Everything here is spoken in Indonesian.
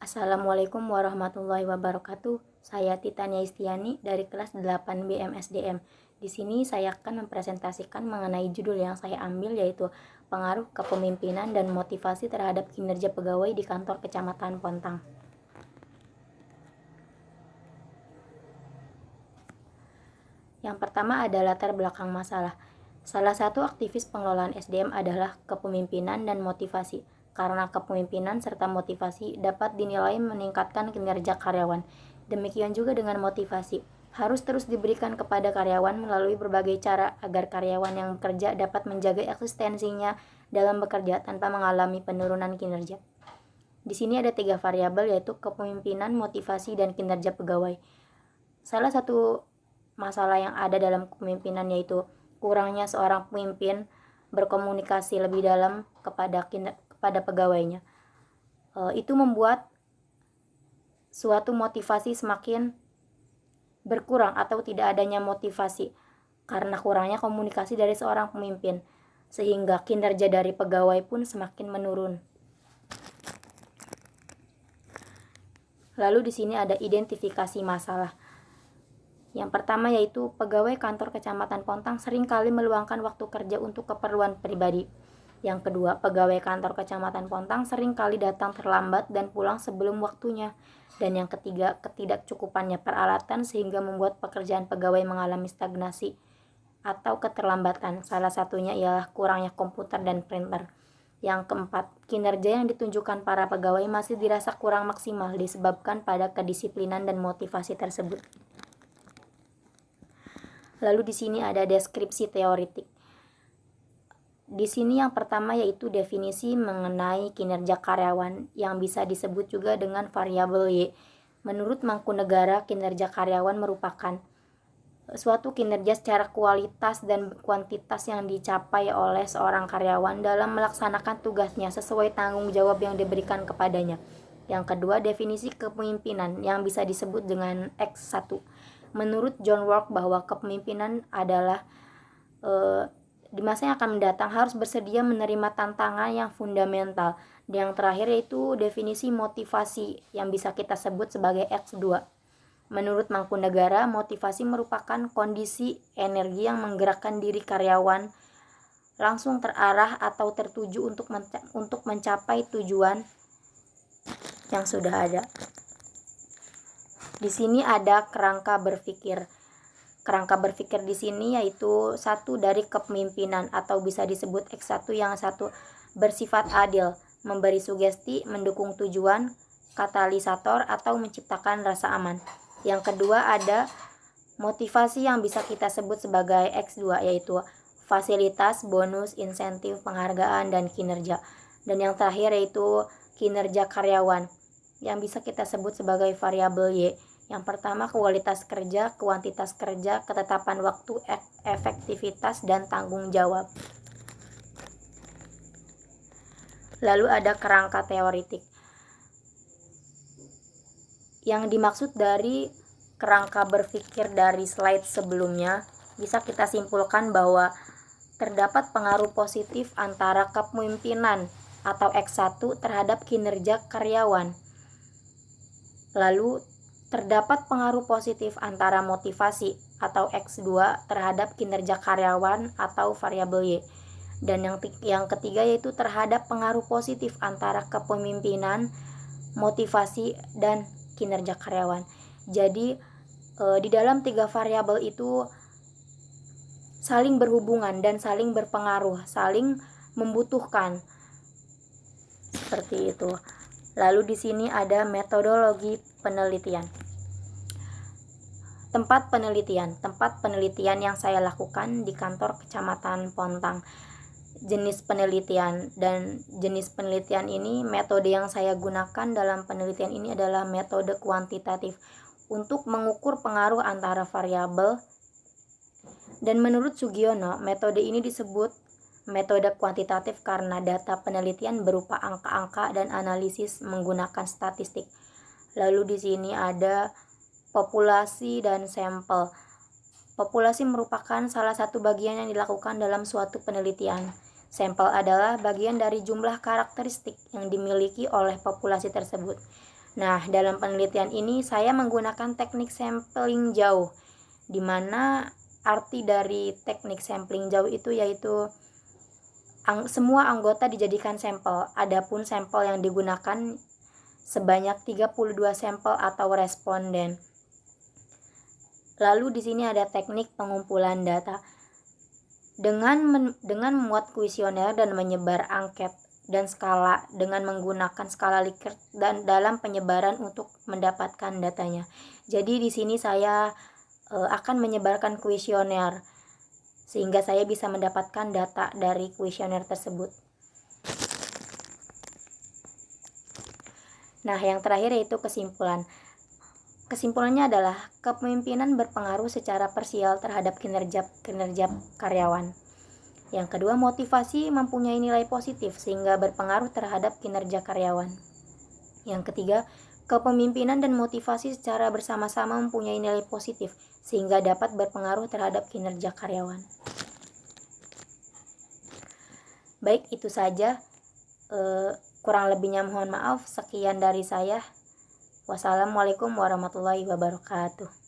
Assalamualaikum warahmatullahi wabarakatuh. Saya Titania Istiani dari kelas 8 BMSDM. Di sini saya akan mempresentasikan mengenai judul yang saya ambil, yaitu pengaruh kepemimpinan dan motivasi terhadap kinerja pegawai di kantor Kecamatan Pontang. Yang pertama ada latar belakang masalah. Salah satu aktivis pengelolaan SDM adalah kepemimpinan dan motivasi, karena kepemimpinan serta motivasi dapat dinilai meningkatkan kinerja karyawan. Demikian juga dengan motivasi, harus terus diberikan kepada karyawan melalui berbagai cara agar karyawan yang bekerja dapat menjaga eksistensinya dalam bekerja tanpa mengalami penurunan kinerja. Di sini ada 3 variabel, yaitu kepemimpinan, motivasi, dan kinerja pegawai. Salah satu masalah yang ada dalam kepemimpinan yaitu kurangnya seorang pemimpin berkomunikasi lebih dalam kepada pegawainya. Itu membuat suatu motivasi semakin berkurang atau tidak adanya motivasi karena kurangnya komunikasi dari seorang pemimpin, sehingga kinerja dari pegawai pun semakin menurun. Lalu di sini ada identifikasi masalah. Yang pertama yaitu pegawai kantor Kecamatan Pontang seringkali meluangkan waktu kerja untuk keperluan pribadi. Yang kedua, pegawai kantor Kecamatan Pontang seringkali datang terlambat dan pulang sebelum waktunya. Dan yang ketiga, ketidakcukupannya peralatan sehingga membuat pekerjaan pegawai mengalami stagnasi atau keterlambatan. Salah satunya ialah kurangnya komputer dan printer. Yang keempat, kinerja yang ditunjukkan para pegawai masih dirasa kurang maksimal disebabkan pada kedisiplinan dan motivasi tersebut. Lalu di sini ada deskripsi teoritik. Di sini yang pertama yaitu definisi mengenai kinerja karyawan yang bisa disebut juga dengan variabel Y. Menurut Mangkunegara, kinerja karyawan merupakan suatu kinerja secara kualitas dan kuantitas yang dicapai oleh seorang karyawan dalam melaksanakan tugasnya sesuai tanggung jawab yang diberikan kepadanya. Yang kedua, definisi kepemimpinan yang bisa disebut dengan X1. Menurut John Work bahwa kepemimpinan adalah di masa yang akan mendatang harus bersedia menerima tantangan yang fundamental. Yang terakhir yaitu definisi motivasi yang bisa kita sebut sebagai X2. Menurut Mangkunegara, motivasi merupakan kondisi energi yang menggerakkan diri karyawan langsung terarah atau tertuju untuk mencapai tujuan yang sudah ada. Di sini ada kerangka berpikir. Kerangka berpikir di sini yaitu satu dari kepemimpinan atau bisa disebut X1, yang satu bersifat adil, memberi sugesti, mendukung tujuan, katalisator atau menciptakan rasa aman. Yang kedua ada motivasi yang bisa kita sebut sebagai X2, yaitu fasilitas, bonus, insentif, penghargaan, dan kinerja. Dan yang terakhir yaitu kinerja karyawan yang bisa kita sebut sebagai variabel Y. Yang pertama kualitas kerja, kuantitas kerja, ketetapan waktu, efektivitas, dan tanggung jawab. Lalu ada kerangka teoritik. Yang dimaksud dari kerangka berpikir dari slide sebelumnya, bisa kita simpulkan bahwa terdapat pengaruh positif antara kepemimpinan atau X1 terhadap kinerja karyawan. Lalu terdapat pengaruh positif antara motivasi atau X2 terhadap kinerja karyawan atau variabel Y. Dan yang ketiga yaitu terhadap pengaruh positif antara kepemimpinan, motivasi, dan kinerja karyawan. Jadi di dalam 3 variabel itu saling berhubungan dan saling berpengaruh, saling membutuhkan. Seperti itu. Lalu di sini ada metodologi penelitian. Tempat penelitian yang saya lakukan di kantor Kecamatan Pontang. Jenis penelitian ini, metode yang saya gunakan dalam penelitian ini adalah metode kuantitatif untuk mengukur pengaruh antara variabel. Dan menurut Sugiono, metode ini disebut metode kuantitatif karena data penelitian berupa angka-angka dan analisis menggunakan statistik. Lalu di sini ada populasi dan sampel. Populasi merupakan salah satu bagian yang dilakukan dalam suatu penelitian. Sampel adalah bagian dari jumlah karakteristik yang dimiliki oleh populasi tersebut. Nah, dalam penelitian ini saya menggunakan teknik sampling jauh, di mana arti dari teknik sampling jauh itu yaitu semua anggota dijadikan sampel. Adapun sampel yang digunakan sebanyak 32 sampel atau responden. Lalu di sini ada teknik pengumpulan data. Dengan membuat kuesioner dan menyebar angket dan skala dengan menggunakan skala Likert dan dalam penyebaran untuk mendapatkan datanya. Jadi di sini saya akan menyebarkan kuesioner sehingga saya bisa mendapatkan data dari kuesioner tersebut. Nah, yang terakhir yaitu kesimpulan. Kesimpulannya adalah kepemimpinan berpengaruh secara parsial terhadap kinerja karyawan. Yang kedua, motivasi mempunyai nilai positif sehingga berpengaruh terhadap kinerja karyawan. Yang ketiga, kepemimpinan dan motivasi secara bersama-sama mempunyai nilai positif sehingga dapat berpengaruh terhadap kinerja karyawan. Baik, itu saja. Kurang lebihnya mohon maaf. Sekian dari saya. Wassalamualaikum warahmatullahi wabarakatuh.